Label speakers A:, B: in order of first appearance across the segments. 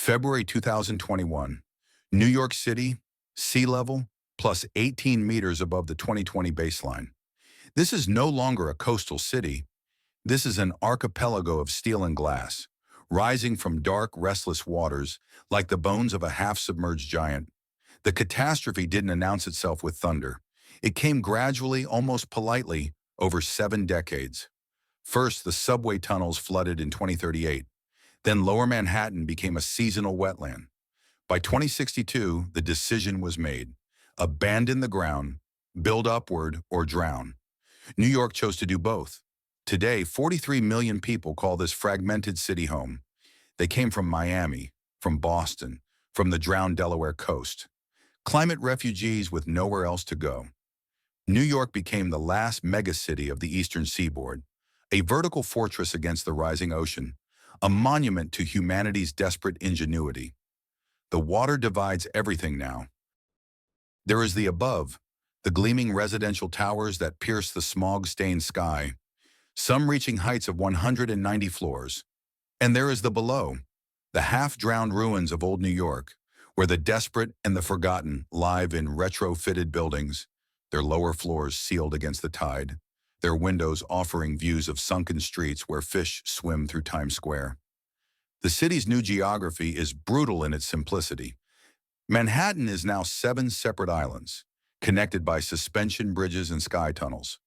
A: February 2021, New York City, sea level, plus 18 meters above the 2020 baseline. This is no longer a coastal city. This is an archipelago of steel and glass, rising from dark, restless waters like the bones of a half-submerged giant. The catastrophe didn't announce itself with thunder. It came gradually, almost politely, over 7 decades. First, the subway tunnels flooded in 2038. Then Lower Manhattan became a seasonal wetland. By 2062, the decision was made. Abandon the ground, build upward, or drown. New York chose to do both. Today, 43 million people call this fragmented city home. They came from Miami, from Boston, from the drowned Delaware coast. Climate refugees with nowhere else to go. New York became the last megacity of the eastern seaboard, a vertical fortress against the rising ocean, a monument to humanity's desperate ingenuity. The water divides everything now. There is the above, the gleaming residential towers that pierce the smog-stained sky, some reaching heights of 190 floors. And there is the below, the half-drowned ruins of old New York, where the desperate and the forgotten live in retrofitted buildings, their lower floors sealed against the tide, their windows offering views of sunken streets where fish swim through Times Square. The city's new geography is brutal in its simplicity. Manhattan is now 7 separate islands, connected by suspension bridges and sky tunnels.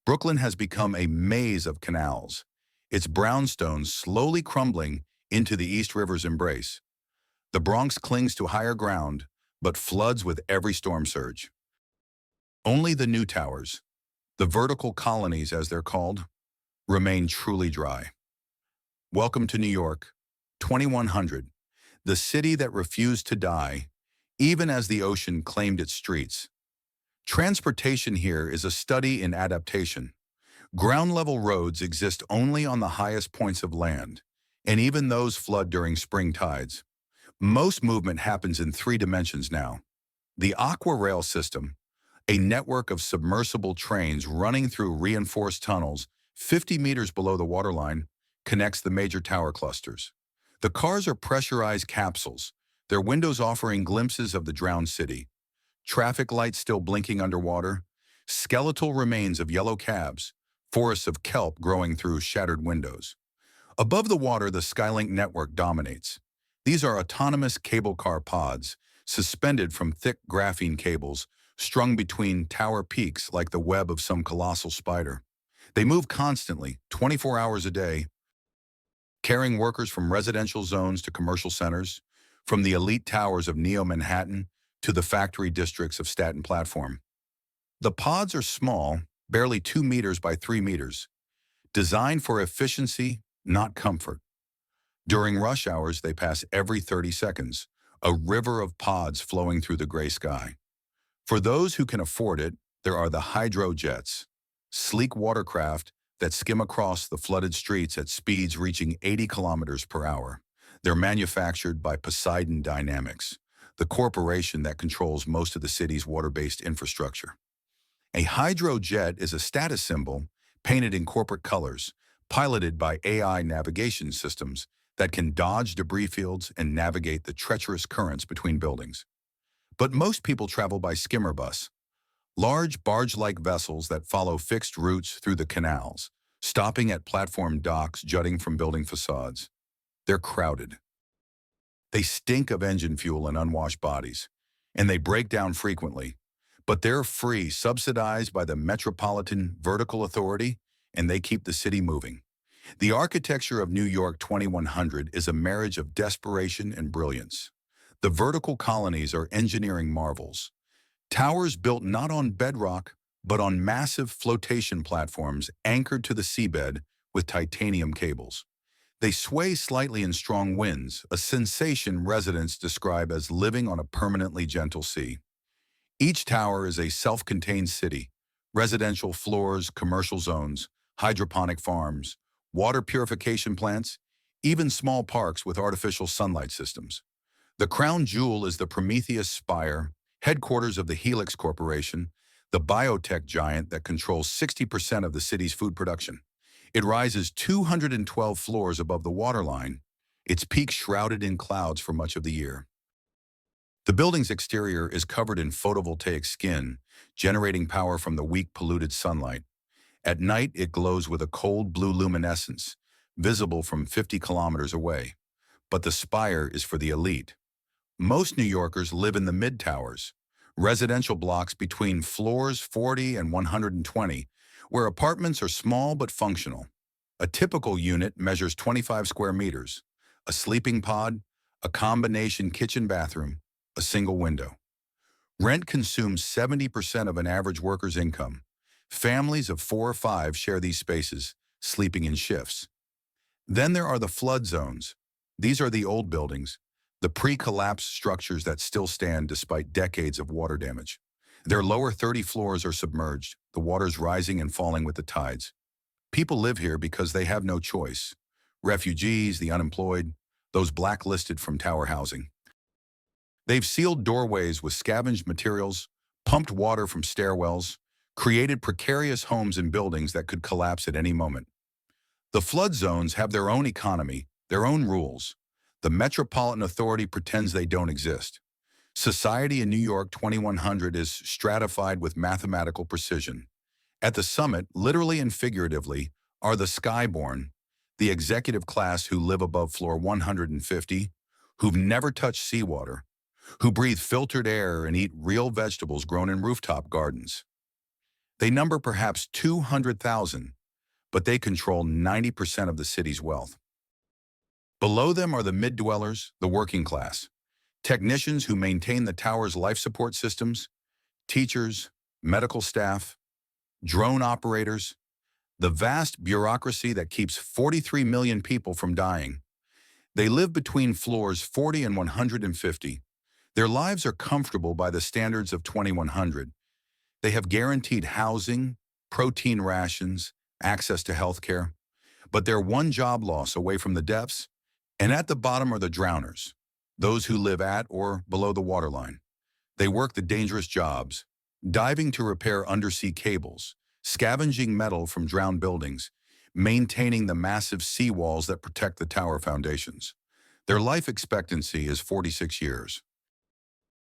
A: Brooklyn has become a maze of canals, its brownstones slowly crumbling into the East River's embrace. The Bronx clings to higher ground, but floods with every storm surge. Only the new towers, the vertical colonies as they're called, remain truly dry. Welcome to New York, 2100, the city that refused to die, even as the ocean claimed its streets. Transportation here is a study in adaptation. Ground-level roads exist only on the highest points of land, and even those flood during spring tides. Most movement happens in 3 dimensions now. The Aqua Rail system, a network of submersible trains running through reinforced tunnels 50 meters below the waterline, connects the major tower clusters. The cars are pressurized capsules, their windows offering glimpses of the drowned city. Traffic lights still blinking underwater, skeletal remains of yellow cabs, forests of kelp growing through shattered windows. Above the water, the Skylink network dominates. These are autonomous cable car pods, suspended from thick graphene cables, strung between tower peaks like the web of some colossal spider. They move constantly, 24 hours a day, carrying workers from residential zones to commercial centers, from the elite towers of Neo-Manhattan to the factory districts of Staten Platform. The pods are small, barely 2 meters by 3 meters, designed for efficiency, not comfort. During rush hours, they pass every 30 seconds, a river of pods flowing through the gray sky. For those who can afford it, there are the hydrojets, sleek watercraft that skim across the flooded streets at speeds reaching 80 kilometers per hour. They're manufactured by Poseidon Dynamics, the corporation that controls most of the city's water-based infrastructure. A hydrojet is a status symbol painted in corporate colors, piloted by AI navigation systems that can dodge debris fields and navigate the treacherous currents between buildings. But most people travel by skimmer bus, large barge-like vessels that follow fixed routes through the canals, stopping at platform docks jutting from building facades. They're crowded. They stink of engine fuel and unwashed bodies, and they break down frequently. But they're free, subsidized by the Metropolitan Vertical Authority, and they keep the city moving. The architecture of New York 2100 is a marriage of desperation and brilliance. The vertical colonies are engineering marvels. Towers built not on bedrock, but on massive flotation platforms anchored to the seabed with titanium cables. They sway slightly in strong winds, a sensation residents describe as living on a permanently gentle sea. Each tower is a self-contained city, residential floors, commercial zones, hydroponic farms, water purification plants, even small parks with artificial sunlight systems. The crown jewel is the Prometheus Spire, headquarters of the Helix Corporation, the biotech giant that controls 60% of the city's food production. It rises 212 floors above the waterline, its peak shrouded in clouds for much of the year. The building's exterior is covered in photovoltaic skin, generating power from the weak polluted sunlight. At night, it glows with a cold blue luminescence, visible from 50 kilometers away. But the spire is for the elite. Most New Yorkers live in the mid-towers, residential blocks between floors 40 and 120, where apartments are small but functional. A typical unit measures 25 square meters, a sleeping pod, a combination kitchen-bathroom, a single window. Rent consumes 70% of an average worker's income. Families of 4 or 5 share these spaces, sleeping in shifts. Then there are the flood zones. These are the old buildings, the pre-collapse structures that still stand despite decades of water damage. Their lower 30 floors are submerged, the waters rising and falling with the tides. People live here because they have no choice. Refugees, the unemployed, those blacklisted from tower housing. They've sealed doorways with scavenged materials, pumped water from stairwells, created precarious homes and buildings that could collapse at any moment. The flood zones have their own economy, their own rules. The Metropolitan Authority pretends they don't exist. Society in New York 2100 is stratified with mathematical precision. At the summit, literally and figuratively, are the skyborn, the executive class who live above floor 150, who've never touched seawater, who breathe filtered air and eat real vegetables grown in rooftop gardens. They number perhaps 200,000, but they control 90% of the city's wealth. Below them are the mid-dwellers, the working class, technicians who maintain the tower's life support systems, teachers, medical staff, drone operators, the vast bureaucracy that keeps 43 million people from dying. They live between floors 40 and 150. Their lives are comfortable by the standards of 2100. They have guaranteed housing, protein rations, access to health care, but they're one job loss away from the depths, and at the bottom are the drowners, those who live at or below the waterline. They work the dangerous jobs, diving to repair undersea cables, scavenging metal from drowned buildings, maintaining the massive seawalls that protect the tower foundations. Their life expectancy is 46 years.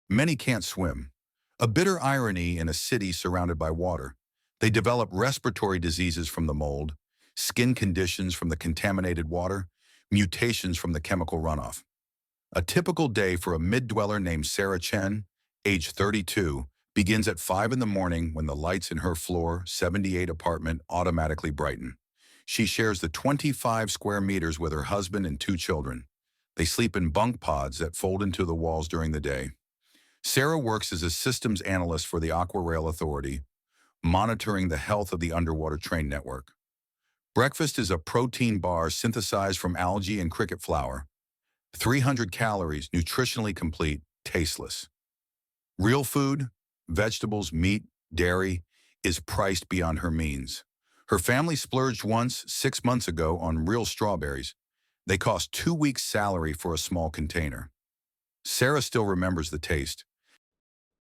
A: Many can't swim. A bitter irony in a city surrounded by water. They develop respiratory diseases from the mold, skin conditions from the contaminated water, mutations from the chemical runoff. A typical day for a mid-dweller named Sarah Chen, age 32, begins at 5 in the morning when the lights in her floor 78 apartment automatically brighten. She shares the 25 square meters with her husband and 2 children. They sleep in bunk pods that fold into the walls during the day. Sarah works as a systems analyst for the Aquarail Authority, monitoring the health of the underwater train network. Breakfast is a protein bar synthesized from algae and cricket flour. 300 calories, nutritionally complete, tasteless. Real food, vegetables, meat, dairy, is priced beyond her means. Her family splurged once, 6 months ago, on real strawberries. They cost 2 weeks' salary for a small container. Sarah still remembers the taste.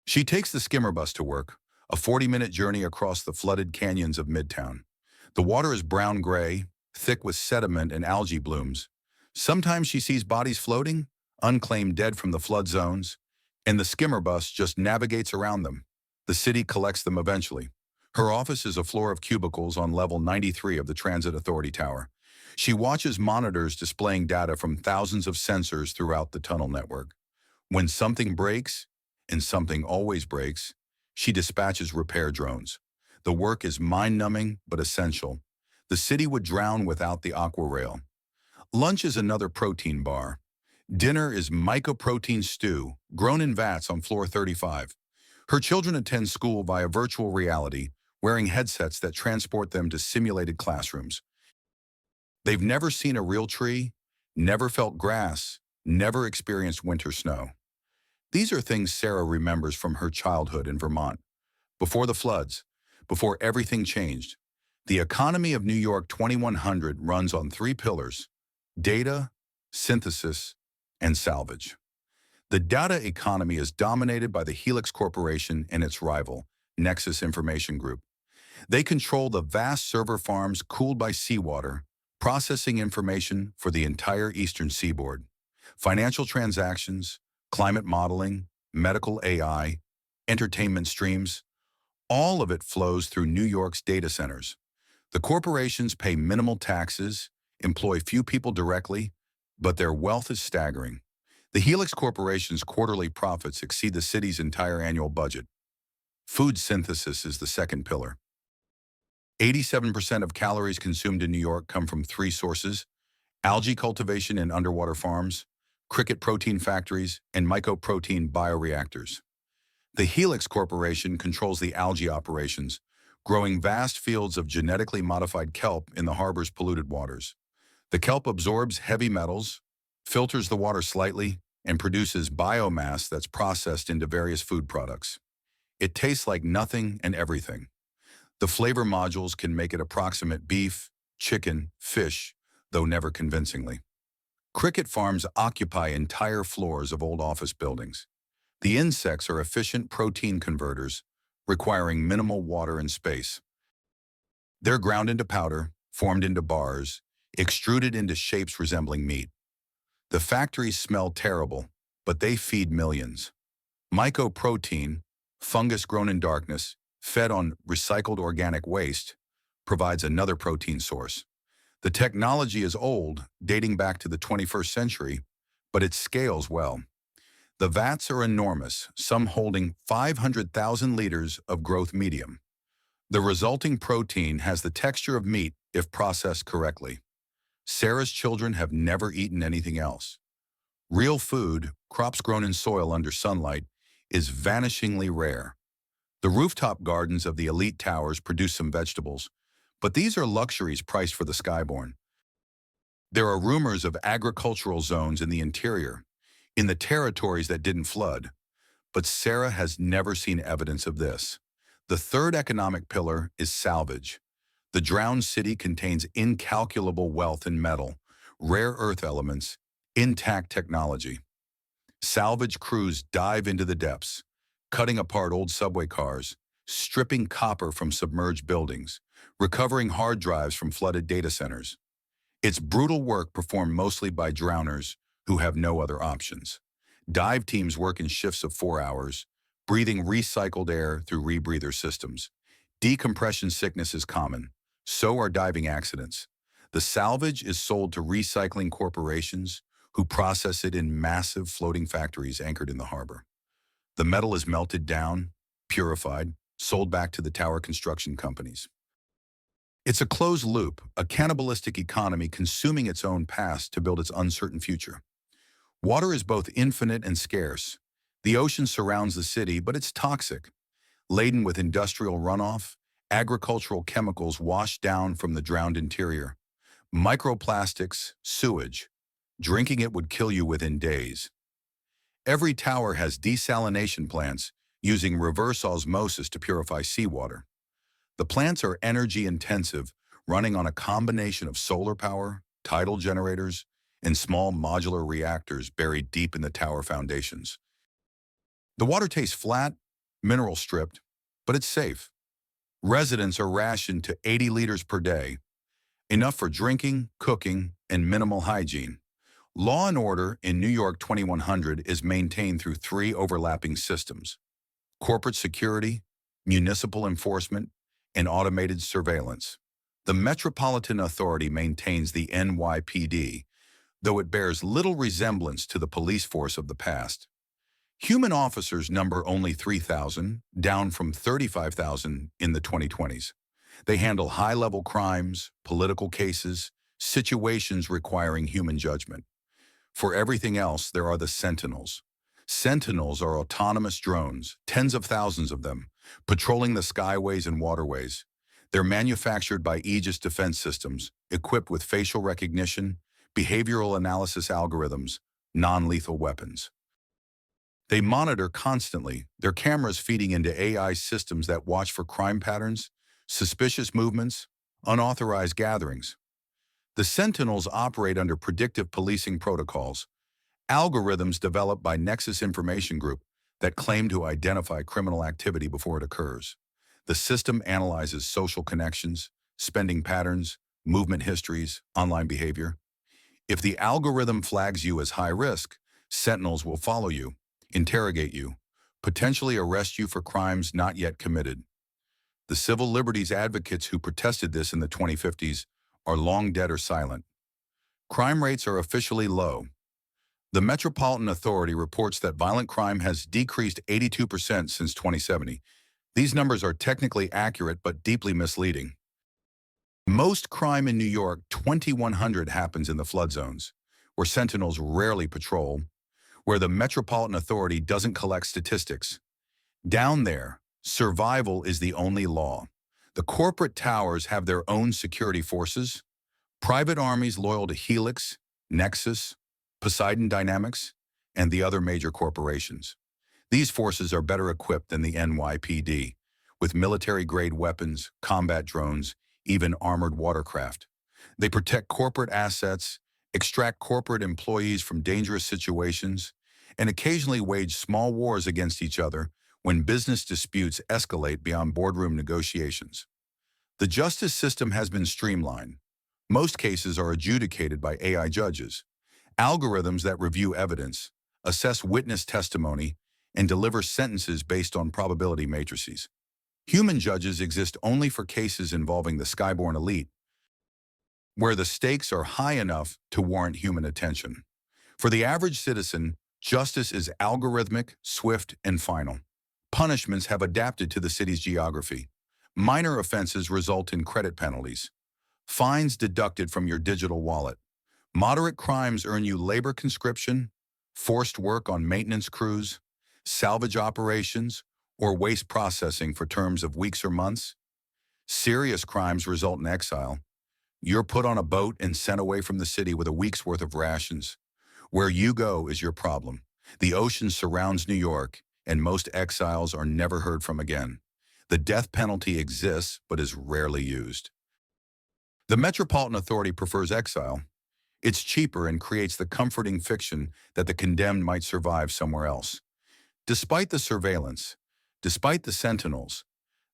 A: She takes the skimmer bus to work, a 40-minute journey across the flooded canyons of Midtown. The water is brown-gray, thick with sediment and algae blooms. Sometimes she sees bodies floating, unclaimed dead from the flood zones, and the skimmer bus just navigates around them. The city collects them eventually. Her office is a floor of cubicles on level 93 of the Transit Authority Tower. She watches monitors displaying data from thousands of sensors throughout the tunnel network. When something breaks, and something always breaks, she dispatches repair drones. The work is mind-numbing but essential. The city would drown without the Aquarail. Lunch is another protein bar. Dinner is mycoprotein stew, grown in vats on floor 35. Her children attend school via virtual reality, wearing headsets that transport them to simulated classrooms. They've never seen a real tree, never felt grass, never experienced winter snow. These are things Sarah remembers from her childhood in Vermont. Before the floods, before everything changed, the economy of New York 2100 runs on 3 pillars: data, synthesis, and salvage. The data economy is dominated by the Helix Corporation and its rival, Nexus Information Group. They control the vast server farms cooled by seawater, processing information for the entire eastern seaboard. Financial transactions, climate modeling, medical AI, entertainment streams, all of it flows through New York's data centers. The corporations pay minimal taxes, employ few people directly, but their wealth is staggering. The Helix Corporation's quarterly profits exceed the city's entire annual budget. Food synthesis is the second pillar. 87% of calories consumed in New York come from three sources: algae cultivation in underwater farms, cricket protein factories, and mycoprotein bioreactors. The Helix Corporation controls the algae operations, growing vast fields of genetically modified kelp in the harbor's polluted waters. The kelp absorbs heavy metals, filters the water slightly, and produces biomass that's processed into various food products. It tastes like nothing and everything. The flavor modules can make it approximate beef, chicken, fish, though never convincingly. Cricket farms occupy entire floors of old office buildings. The insects are efficient protein converters, requiring minimal water and space. They're ground into powder, formed into bars, extruded into shapes resembling meat. The factories smell terrible, but they feed millions. Mycoprotein, fungus grown in darkness, fed on recycled organic waste, provides another protein source. The technology is old, dating back to the 21st century, but it scales well. The vats are enormous, some holding 500,000 liters of growth medium. The resulting protein has the texture of meat if processed correctly. Sarah's children have never eaten anything else. Real food, crops grown in soil under sunlight, is vanishingly rare. The rooftop gardens of the elite towers produce some vegetables, but these are luxuries priced for the skyborn. There are rumors of agricultural zones in the interior, in the territories that didn't flood, but Sarah has never seen evidence of this. The third economic pillar is salvage. The drowned city contains incalculable wealth in metal, rare earth elements, intact technology. Salvage crews dive into the depths, cutting apart old subway cars, stripping copper from submerged buildings, recovering hard drives from flooded data centers. It's brutal work performed mostly by drowners who have no other options. Dive teams work in shifts of 4 hours, breathing recycled air through rebreather systems. Decompression sickness is common. So are diving accidents. The salvage is sold to recycling corporations who process it in massive floating factories anchored in the harbor. The metal is melted down, purified, sold back to the tower construction companies. It's a closed loop, a cannibalistic economy consuming its own past to build its uncertain future. Water is both infinite and scarce. The ocean surrounds the city, but it's toxic. Laden with industrial runoff, agricultural chemicals washed down from the drowned interior. Microplastics, sewage. Drinking it would kill you within days. Every tower has desalination plants using reverse osmosis to purify seawater. The plants are energy intensive, running on a combination of solar power, tidal generators, and small modular reactors buried deep in the tower foundations. The water tastes flat, mineral stripped, but it's safe. Residents are rationed to 80 liters per day, enough for drinking, cooking, and minimal hygiene. Law and order in New York 2100 is maintained through 3 overlapping systems: corporate security, municipal enforcement, and automated surveillance. The Metropolitan Authority maintains the NYPD, though it bears little resemblance to the police force of the past. Human officers number only 3,000, down from 35,000 in the 2020s. They handle high-level crimes, political cases, situations requiring human judgment. For everything else, there are the Sentinels. Sentinels are autonomous drones, tens of thousands of them, patrolling the skyways and waterways. They're manufactured by Aegis Defense Systems, equipped with facial recognition, behavioral analysis algorithms, non-lethal weapons. They monitor constantly, their cameras feeding into AI systems that watch for crime patterns, suspicious movements, unauthorized gatherings. The Sentinels operate under predictive policing protocols, algorithms developed by Nexus Information Group that claim to identify criminal activity before it occurs. The system analyzes social connections, spending patterns, movement histories, online behavior. If the algorithm flags you as high risk, sentinels will follow you, interrogate you, potentially arrest you for crimes not yet committed. The civil liberties advocates who protested this in the 2050s are long dead or silent. Crime rates are officially low. The Metropolitan Authority reports that violent crime has decreased 82% since 2070. These numbers are technically accurate but deeply misleading. Most crime in New York 2100 happens in the flood zones, where sentinels rarely patrol, where the Metropolitan Authority doesn't collect statistics. Down there, survival is the only law. The corporate towers have their own security forces, private armies loyal to Helix, Nexus, Poseidon Dynamics, and the other major corporations. These forces are better equipped than the NYPD, with military-grade weapons, combat drones, even armored watercraft. They protect corporate assets, extract corporate employees from dangerous situations, and occasionally wage small wars against each other when business disputes escalate beyond boardroom negotiations. The justice system has been streamlined. Most cases are adjudicated by AI judges, algorithms that review evidence, assess witness testimony, and deliver sentences based on probability matrices. Human judges exist only for cases involving the skyborne elite, where the stakes are high enough to warrant human attention. For the average citizen, justice is algorithmic, swift, and final. Punishments have adapted to the city's geography. Minor offenses result in credit penalties, fines deducted from your digital wallet. Moderate crimes earn you labor conscription, forced work on maintenance crews, salvage operations, or waste processing for terms of weeks or months. Serious crimes result in exile. You're put on a boat and sent away from the city with a week's worth of rations. Where you go is your problem. The ocean surrounds New York, and most exiles are never heard from again. The death penalty exists, but is rarely used. The Metropolitan Authority prefers exile. It's cheaper and creates the comforting fiction that the condemned might survive somewhere else. Despite the surveillance, despite the sentinels,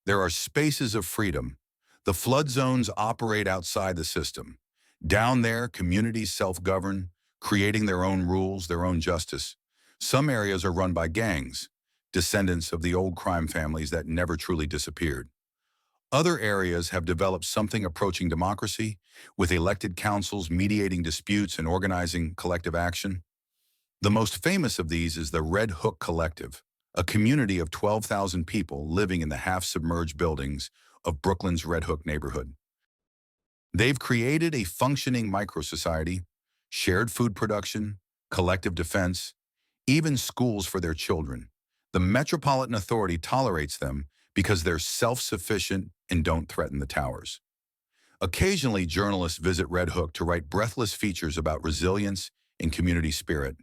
A: there are spaces of freedom. The flood zones operate outside the system. Down there, communities self-govern, creating their own rules, their own justice. Some areas are run by gangs, descendants of the old crime families that never truly disappeared. Other areas have developed something approaching democracy, with elected councils mediating disputes and organizing collective action. The most famous of these is the Red Hook Collective, a community of 12,000 people living in the half-submerged buildings of Brooklyn's Red Hook neighborhood. They've created a functioning micro-society, shared food production, collective defense, even schools for their children. The Metropolitan Authority tolerates them because they're self-sufficient and don't threaten the towers. Occasionally, journalists visit Red Hook to write breathless features about resilience and community spirit.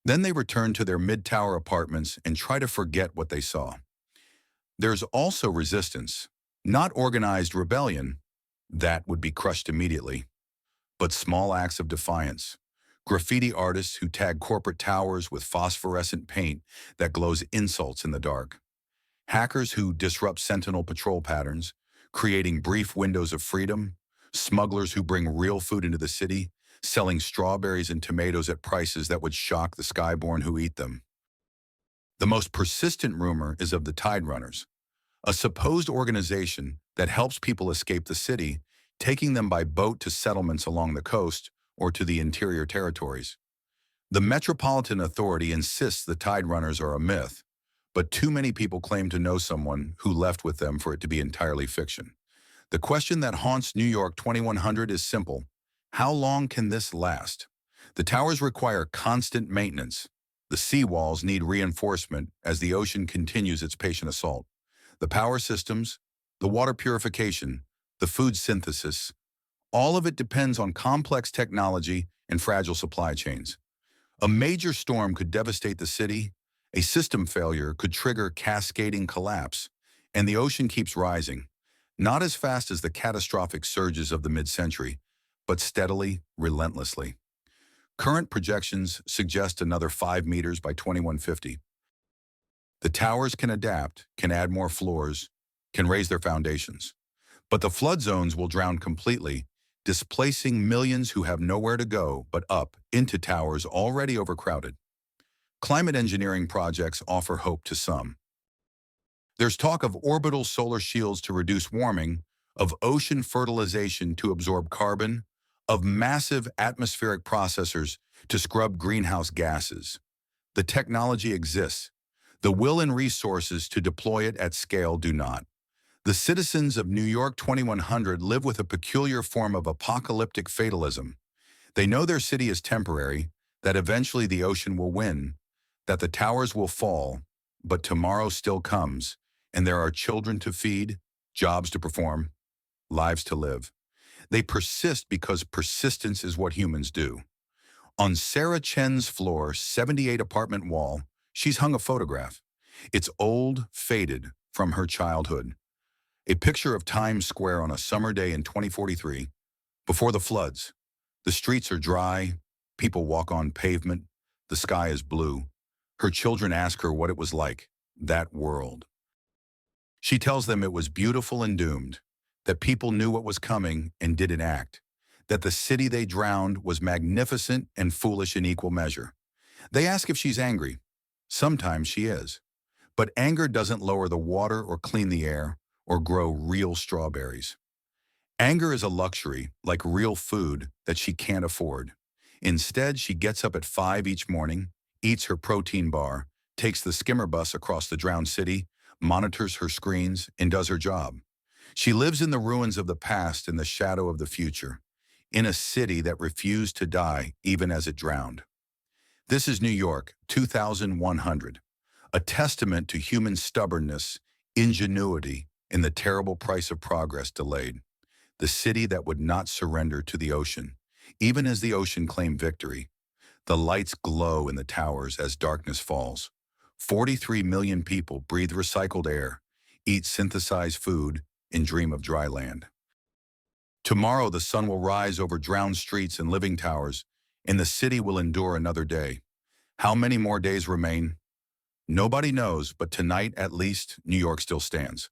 A: Then they return to their mid-tower apartments and try to forget what they saw. There's also resistance, not organized rebellion, that would be crushed immediately, but small acts of defiance. Graffiti artists who tag corporate towers with phosphorescent paint that glows insults in the dark. Hackers who disrupt sentinel patrol patterns, creating brief windows of freedom. Smugglers who bring real food into the city, selling strawberries and tomatoes at prices that would shock the skyborn who eat them. The most persistent rumor is of the Tide Runners, a supposed organization that helps people escape the city, taking them by boat to settlements along the coast or to the interior territories. The Metropolitan Authority insists the Tide Runners are a myth, but too many people claim to know someone who left with them for it to be entirely fiction. The question that haunts New York 2100 is simple. How long can this last? The towers require constant maintenance. The seawalls need reinforcement as the ocean continues its patient assault. The power systems, the water purification, the food synthesis, all of it depends on complex technology and fragile supply chains. A major storm could devastate the city, a system failure could trigger cascading collapse, and the ocean keeps rising, not as fast as the catastrophic surges of the mid-century, but steadily, relentlessly. Current projections suggest another 5 meters by 2150. The towers can adapt, can add more floors, can raise their foundations. But the flood zones will drown completely, displacing millions who have nowhere to go but up into towers already overcrowded. Climate engineering projects offer hope to some. There's talk of orbital solar shields to reduce warming, of ocean fertilization to absorb carbon, of massive atmospheric processors to scrub greenhouse gases. The technology exists. The will and resources to deploy it at scale do not. The citizens of New York 2100 live with a peculiar form of apocalyptic fatalism. They know their city is temporary, that eventually the ocean will win, that the towers will fall, but tomorrow still comes, and there are children to feed, jobs to perform, lives to live. They persist because persistence is what humans do. On Sarah Chen's floor, 78 apartment wall, she's hung a photograph. It's old, faded, from her childhood. A picture of Times Square on a summer day in 2043, before the floods. The streets are dry, people walk on pavement, the sky is blue. Her children ask her what it was like, that world. She tells them it was beautiful and doomed, that people knew what was coming and didn't act, that the city they drowned was magnificent and foolish in equal measure. They ask if she's angry. Sometimes she is. But anger doesn't lower the water or clean the air or grow real strawberries. Anger is a luxury, like real food, that she can't afford. Instead, she gets up at 5 each morning, eats her protein bar, takes the skimmer bus across the drowned city, monitors her screens, and does her job. She lives in the ruins of the past in the shadow of the future, in a city that refused to die even as it drowned. This is New York, 2100, a testament to human stubbornness, ingenuity, and the terrible price of progress delayed. The city that would not surrender to the ocean, even as the ocean claimed victory. The lights glow in the towers as darkness falls. 43 million people breathe recycled air, eat synthesized food, and dream of dry land. Tomorrow the sun will rise over drowned streets and living towers, and the city will endure another day. How many more days remain? Nobody knows, but tonight at least, New York still stands.